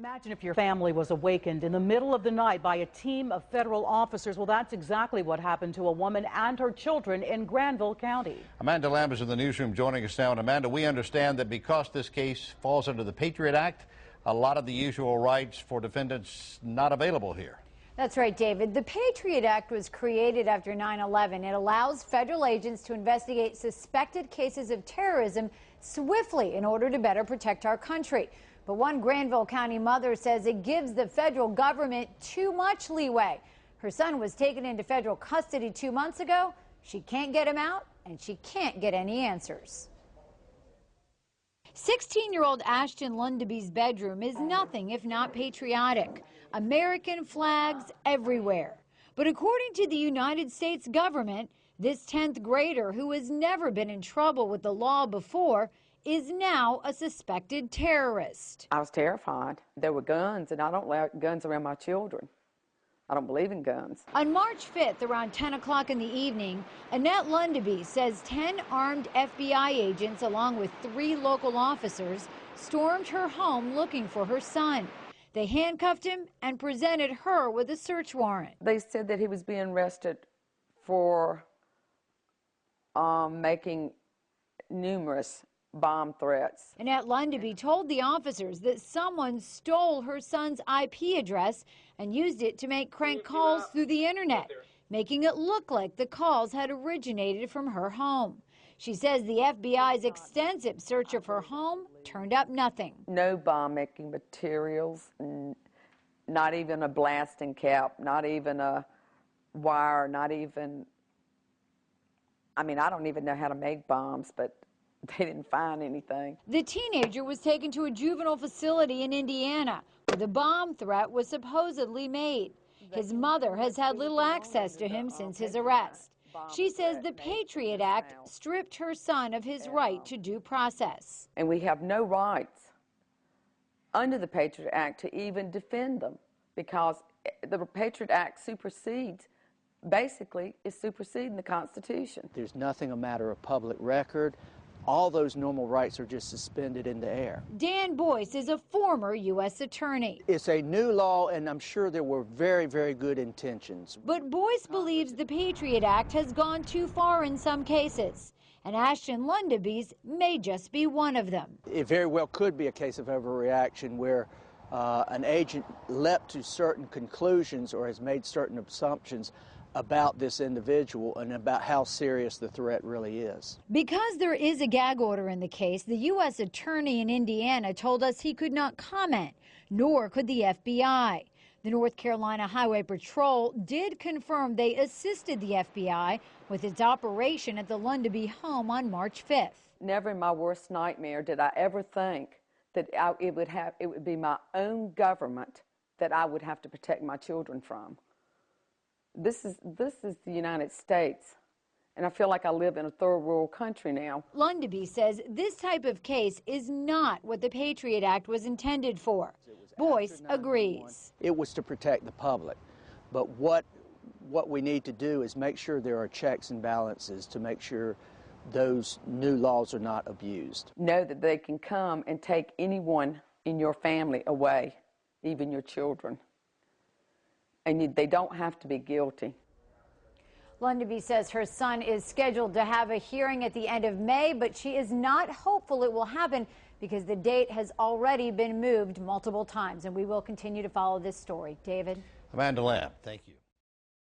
Imagine if your family was awakened in the middle of the night by a team of federal officers. Well, that's exactly what happened to a woman and her children in Granville County. Amanda Lamb is in the newsroom joining us now. And Amanda, we understand that because this case falls under the Patriot Act, a lot of the usual rights for defendants not available here. That's right, David. The Patriot Act was created after 9/11. It allows federal agents to investigate suspected cases of terrorism swiftly in order to better protect our country. But one Granville County mother says it gives the federal government too much leeway. Her son was taken into federal custody 2 months ago. She can't get him out, and she can't get any answers. 16-year-old Ashton Lundeby's bedroom is nothing if not patriotic. American flags everywhere. But according to the United States government, this 10th grader, who has never been in trouble with the law before, is now a suspected terrorist. I was terrified. There were guns, and I don't like guns around my children. I don't believe in guns. On March 5th, around 10 o'clock in the evening, Annette Lundeby says 10 armed FBI agents, along with 3 local officers, stormed her home looking for her son. They handcuffed him and presented her with a search warrant. They said that he was being arrested for making numerous bomb threats. Annette Lundeby told the officers that someone stole her son's IP address and used it to make crank calls through the internet, making it look like the calls had originated from her home. She says the FBI's extensive search of her home turned up nothing. No bomb-making materials, not even a blasting cap, not even a wire, not even, I mean, I don't even know how to make bombs, but they didn't find anything. The teenager was taken to a juvenile facility in Indiana, where the bomb threat was supposedly made. His mother has had little access to him since his arrest. She says the Patriot Act stripped her son of his right to due process. And we have no rights under the Patriot Act to even defend them, because the Patriot Act supersedes, basically, is superseding the Constitution. There's nothing a matter of public record. All those normal rights are just suspended in the air. Dan Boyce is a former U.S. attorney. It's a new law, and I'm sure there were very, very good intentions. But Boyce believes the Patriot Act has gone too far in some cases, and Ashton Lundeby's may just be one of them. It very well could be a case of overreaction where an agent leapt to certain conclusions or has made certain assumptions about this individual and about how serious the threat really is. Because there is a gag order in the case, the U.S. attorney in Indiana told us he could not comment, nor could the FBI. The North Carolina Highway Patrol did confirm they assisted the FBI with its operation at the Lundeby home on March 5th. Never in my worst nightmare did I ever think that it would be my own government that I would have to protect my children from. This is the United States, and I feel like I live in a third world country now. Lundeby says this type of case is not what the Patriot Act was intended for. Boyce agrees. It was to protect the public, but what we need to do is make sure there are checks and balances to make sure those new laws are not abused. Know that they can come and take anyone in your family away, even your children. And they don't have to be guilty. Lundeby says her son is scheduled to have a hearing at the end of May, but she is not hopeful it will happen because the date has already been moved multiple times. And we will continue to follow this story. David? Amanda Lamb, thank you.